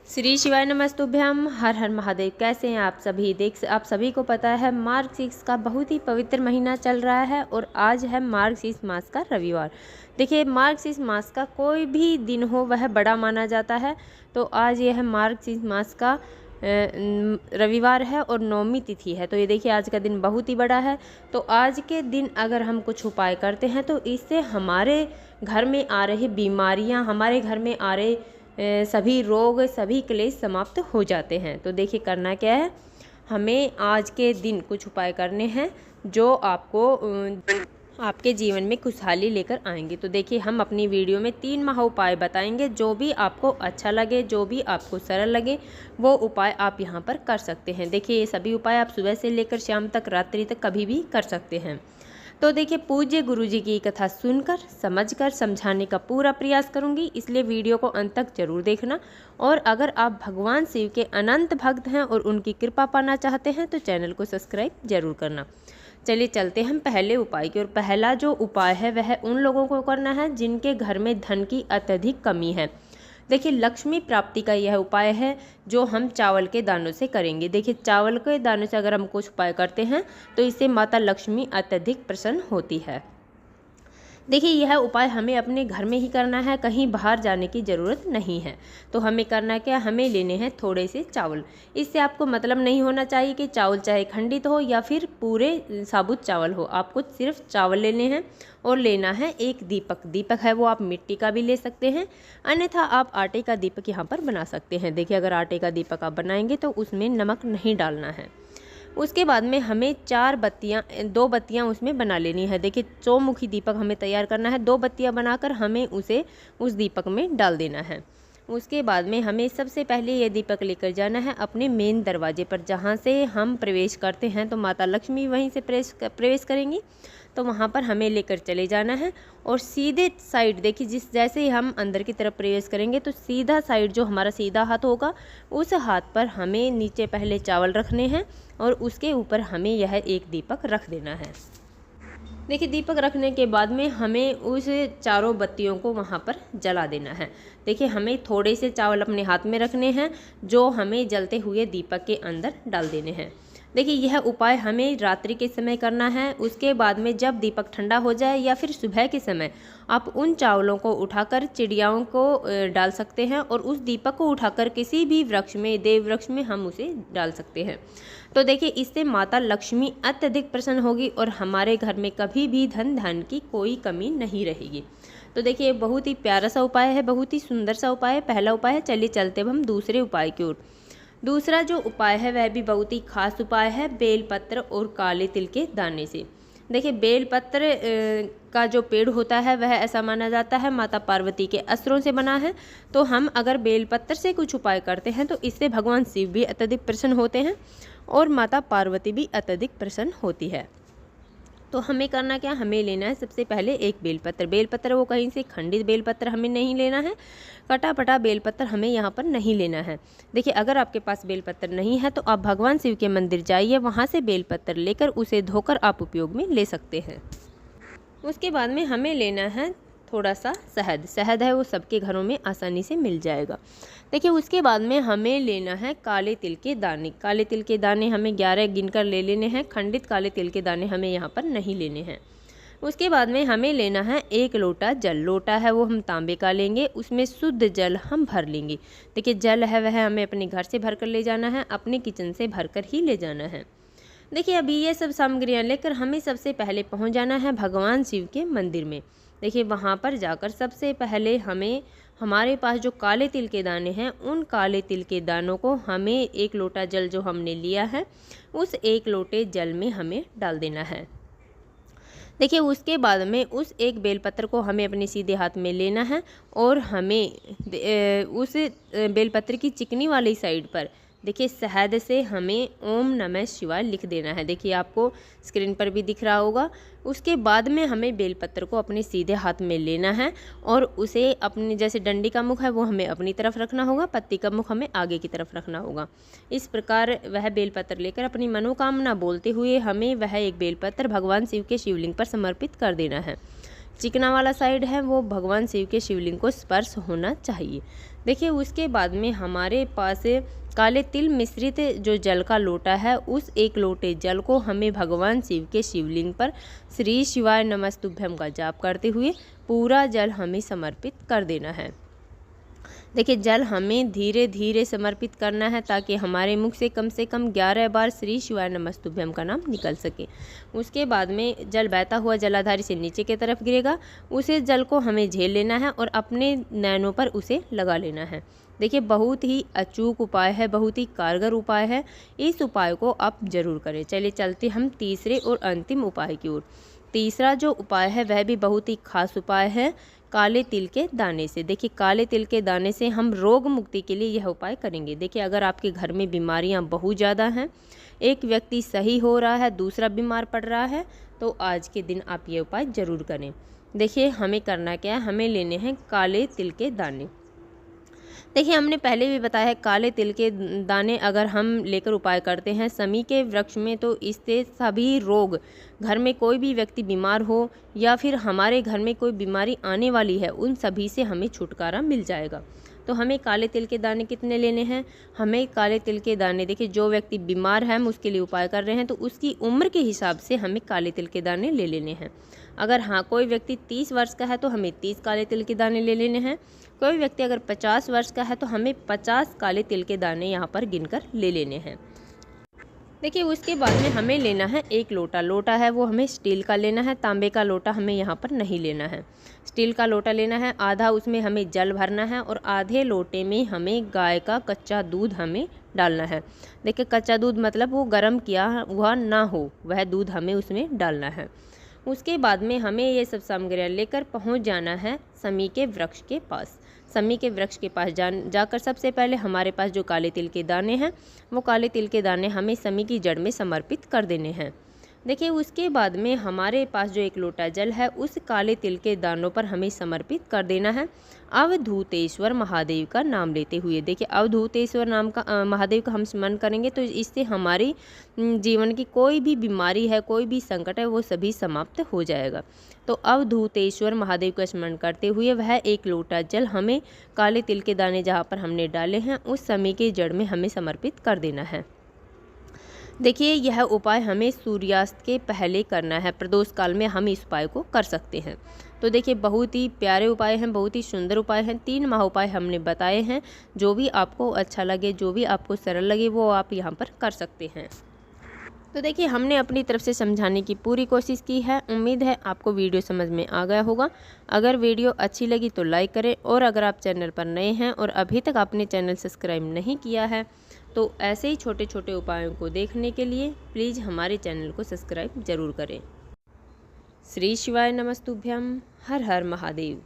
श्री शिवाय नमस्तुभ्यम। हर हर महादेव। कैसे हैं आप सभी? आप सभी को पता है मार्ग शीर्ष का बहुत ही पवित्र महीना चल रहा है और आज है मार्ग शीर्ष मास का रविवार। देखिए, मार्ग शीर्ष मास का कोई भी दिन हो वह बड़ा माना जाता है। तो आज यह मार्ग शीर्ष मास का रविवार है और 9वीं तिथि है। तो ये देखिए, आज का दिन बहुत ही बड़ा है। तो आज के दिन अगर हम कुछ उपाय करते हैं तो इससे हमारे घर में आ रही बीमारियां, हमारे घर में आ रहे सभी रोग, सभी क्लेश समाप्त हो जाते हैं। तो देखिए, करना क्या है, हमें आज के दिन कुछ उपाय करने हैं जो आपको आपके जीवन में खुशहाली लेकर आएंगे। तो देखिए, हम अपनी वीडियो में 3 महा उपाय बताएंगे। जो भी आपको अच्छा लगे, जो भी आपको सरल लगे, वो उपाय आप यहाँ पर कर सकते हैं। देखिए, ये सभी उपाय आप सुबह से लेकर शाम तक, रात्रि तक कभी भी कर सकते हैं। तो देखिए, पूज्य गुरुजी की कथा सुनकर, समझकर, समझाने का पूरा प्रयास करूंगी, इसलिए वीडियो को अंत तक जरूर देखना। और अगर आप भगवान शिव के अनंत भक्त हैं और उनकी कृपा पाना चाहते हैं तो चैनल को सब्सक्राइब जरूर करना। चलिए चलते हम पहले उपाय की ओर। पहला जो उपाय है वह उन लोगों को करना है जिनके घर में धन की अत्यधिक कमी है। देखिए, लक्ष्मी प्राप्ति का यह उपाय है जो हम चावल के दानों से करेंगे। देखिए, चावल के दानों से अगर हम कुछ उपाय करते हैं तो इससे माता लक्ष्मी अत्यधिक प्रसन्न होती है। देखिए, यह उपाय हमें अपने घर में ही करना है, कहीं बाहर जाने की ज़रूरत नहीं है। तो हमें करना क्या, हमें लेने हैं थोड़े से चावल। इससे आपको मतलब नहीं होना चाहिए कि चावल चाहे खंडित हो या फिर पूरे साबुत चावल हो। आपको सिर्फ चावल लेने हैं और लेना है एक दीपक। दीपक है वो आप मिट्टी का भी ले सकते हैं, अन्यथा आप आटे का दीपक यहाँ पर बना सकते हैं। देखिए, अगर आटे का दीपक आप बनाएंगे तो उसमें नमक नहीं डालना है। उसके बाद में हमें 2 बत्तियां उसमें बना लेनी है। देखिए, चौमुखी दीपक हमें तैयार करना है। 2 बत्तियां बनाकर हमें उसे उस दीपक में डाल देना है। उसके बाद में हमें सबसे पहले ये दीपक लेकर जाना है अपने मेन दरवाजे पर, जहाँ से हम प्रवेश करते हैं तो माता लक्ष्मी वहीं से प्रवेश करेंगी। तो वहाँ पर हमें लेकर चले जाना है और सीधे साइड, देखिए, जैसे ही हम अंदर की तरफ प्रवेश करेंगे तो सीधा साइड जो हमारा सीधा हाथ होगा उस हाथ पर हमें नीचे पहले चावल रखने हैं और उसके ऊपर हमें यह एक दीपक रख देना है। देखिए, दीपक रखने के बाद में हमें उस चारों बत्तियों को वहाँ पर जला देना है। देखिए, हमें थोड़े से चावल अपने हाथ में रखने हैं जो हमें जलते हुए दीपक के अंदर डाल देने हैं। देखिए, यह उपाय हमें रात्रि के समय करना है। उसके बाद में जब दीपक ठंडा हो जाए या फिर सुबह के समय आप उन चावलों को उठाकर चिड़ियाओं को डाल सकते हैं और उस दीपक को उठाकर किसी भी वृक्ष में, देव वृक्ष में हम उसे डाल सकते हैं। तो देखिए, इससे माता लक्ष्मी अत्यधिक प्रसन्न होगी और हमारे घर में कभी भी धन की कोई कमी नहीं रहेगी। तो देखिए, बहुत ही प्यारा सा उपाय है, बहुत ही सुंदर सा उपाय है, पहला उपाय है। चलिए चलते हम दूसरे उपाय की ओर। दूसरा जो उपाय है वह भी बहुत ही खास उपाय है, बेलपत्र और काले तिल के दाने से। देखिए, बेलपत्र का जो पेड़ होता है वह ऐसा माना जाता है माता पार्वती के अस्त्रों से बना है। तो हम अगर बेलपत्र से कुछ उपाय करते हैं तो इससे भगवान शिव भी अत्यधिक प्रसन्न होते हैं और माता पार्वती भी अत्यधिक प्रसन्न होती है। तो हमें करना क्या, हमें लेना है सबसे पहले एक बेलपत्र। बेलपत्र वो कहीं से खंडित बेलपत्र हमें नहीं लेना है, कटा पटा बेलपत्र हमें यहाँ पर नहीं लेना है। देखिए, अगर आपके पास बेलपत्र नहीं है तो आप भगवान शिव के मंदिर जाइए, वहाँ से बेलपत्र लेकर उसे धोकर आप उपयोग में ले सकते हैं। उसके बाद में हमें लेना है थोड़ा सा शहद। शहद है वो सबके घरों में आसानी से मिल जाएगा। देखिए, उसके बाद में हमें लेना है काले तिल के दाने। काले तिल के दाने हमें 11 गिनकर ले लेने हैं, खंडित काले तिल के दाने हमें यहाँ पर नहीं लेने हैं। उसके बाद में हमें लेना है 1 लोटा जल। लोटा है वो हम तांबे का लेंगे, उसमें शुद्ध जल हम भर लेंगे। देखिए, जल है वह हमें अपने घर से भर कर ले जाना है, अपने किचन से भर कर ही ले जाना है। देखिए, अभी ये सब सामग्रियाँ लेकर हमें सबसे पहले पहुँच जाना है भगवान शिव के मंदिर में। देखिए, वहाँ पर जाकर सबसे पहले हमारे पास जो काले तिल के दाने हैं उन काले तिल के दानों को हमें 1 लोटा जल जो हमने लिया है उस 1 लोटे जल में हमें डाल देना है। देखिए, उसके बाद में उस एक बेलपत्र को हमें अपने सीधे हाथ में लेना है और हमें उस बेलपत्र की चिकनी वाली साइड पर, देखिए, शहद से हमें ओम नमः शिवाय लिख देना है। देखिए, आपको स्क्रीन पर भी दिख रहा होगा। उसके बाद में हमें बेलपत्र को अपने सीधे हाथ में लेना है और उसे अपनी, जैसे डंडी का मुख है वो हमें अपनी तरफ रखना होगा, पत्ती का मुख हमें आगे की तरफ रखना होगा। इस प्रकार वह बेलपत्र लेकर अपनी मनोकामना बोलते हुए हमें वह एक बेलपत्र भगवान शिव के शिवलिंग पर समर्पित कर देना है। चिकना वाला साइड है वो भगवान शिव के शिवलिंग को स्पर्श होना चाहिए। देखिए उसके बाद में हमारे पास काले तिल मिश्रित जो जल का लोटा है, उस 1 लोटे जल को हमें भगवान शिव के शिवलिंग पर श्री शिवाय नमस्तुभ्यम का जाप करते हुए पूरा जल हमें समर्पित कर देना है। देखिए जल हमें धीरे धीरे समर्पित करना है ताकि हमारे मुख से कम 11 बार श्री शिवाय नमस्तुभ्यम का नाम निकल सके। उसके बाद में जल बहता हुआ जलाधारी से नीचे की तरफ गिरेगा, उसे जल को हमें झेल लेना है और अपने नैनों पर उसे लगा लेना है। देखिए बहुत ही अचूक उपाय है, बहुत ही कारगर उपाय है, इस उपाय को आप जरूर करें। चलिए चलते हम तीसरे और अंतिम उपाय की ओर। तीसरा जो उपाय है वह भी बहुत ही खास उपाय है, काले तिल के दाने से। देखिए काले तिल के दाने से हम रोग मुक्ति के लिए यह उपाय करेंगे। देखिए अगर आपके घर में बीमारियां बहुत ज़्यादा हैं, एक व्यक्ति सही हो रहा है, दूसरा बीमार पड़ रहा है, तो आज के दिन आप ये उपाय ज़रूर करें। देखिए हमें करना क्या है, हमें लेने हैं काले तिल के दाने। देखिए हमने पहले भी बताया है, काले तिल के दाने अगर हम लेकर उपाय करते हैं समी के वृक्ष में, तो इससे सभी रोग, घर में कोई भी व्यक्ति बीमार हो या फिर हमारे घर में कोई बीमारी आने वाली है, उन सभी से हमें छुटकारा मिल जाएगा। तो हमें काले तिल के दाने कितने लेने हैं, हमें काले तिल के दाने, देखिए जो व्यक्ति बीमार है हम उसके लिए उपाय कर रहे हैं, तो उसकी उम्र के हिसाब से हमें काले तिल के दाने ले लेने हैं। अगर हाँ कोई व्यक्ति 30 वर्ष का है तो हमें 30 काले तिल के दाने ले लेने हैं। कोई व्यक्ति अगर 50 वर्ष का है तो हमें 50 काले तिल के दाने यहाँ पर गिनकर ले लेने हैं। देखिए उसके बाद में हमें लेना है 1 लोटा। लोटा है वो हमें स्टील का लेना है, तांबे का लोटा हमें यहाँ पर नहीं लेना है। स्टील का लोटा लेना है, आधा उसमें हमें जल भरना है और आधे लोटे में हमें गाय का कच्चा दूध हमें डालना है। देखिए कच्चा दूध मतलब वो गर्म किया हुआ ना हो, वह दूध हमें उसमें डालना है। उसके बाद में हमें ये सब सामग्रियाँ लेकर पहुँच जाना है समी के वृक्ष के पास। समी के वृक्ष के पास जाकर सबसे पहले हमारे पास जो काले तिल के दाने हैं, वो काले तिल के दाने हमें समी की जड़ में समर्पित कर देने हैं। देखिए उसके बाद में हमारे पास जो 1 लोटा जल है, उस काले तिल के दानों पर हमें समर्पित कर देना है अवधूतेश्वर महादेव का नाम लेते हुए। देखिए अवधूतेश्वर नाम का महादेव का हम स्मरण करेंगे तो इससे हमारी जीवन की कोई भी बीमारी है, कोई भी संकट है, वो सभी समाप्त हो जाएगा। तो अवधूतेश्वर महादेव का स्मरण करते हुए वह 1 लोटा जल हमें काले तिल के दाने जहाँ पर हमने डाले हैं, उस समी के जड़ में हमें समर्पित कर देना है। देखिए यह उपाय हमें सूर्यास्त के पहले करना है, प्रदोष काल में हम इस उपाय को कर सकते हैं। तो देखिए बहुत ही प्यारे उपाय हैं, बहुत ही सुंदर उपाय हैं, 3 महा उपाय हमने बताए हैं। जो भी आपको अच्छा लगे, जो भी आपको सरल लगे, वो आप यहाँ पर कर सकते हैं। तो देखिए हमने अपनी तरफ से समझाने की पूरी कोशिश की है। उम्मीद है आपको वीडियो समझ में आ गया होगा। अगर वीडियो अच्छी लगी तो लाइक करें, और अगर आप चैनल पर नए हैं और अभी तक आपने चैनल सब्सक्राइब नहीं किया है, तो ऐसे ही छोटे छोटे उपायों को देखने के लिए प्लीज़ हमारे चैनल को सब्सक्राइब ज़रूर करें। श्री शिवाय नमस्तुभ्यम। हर हर महादेव।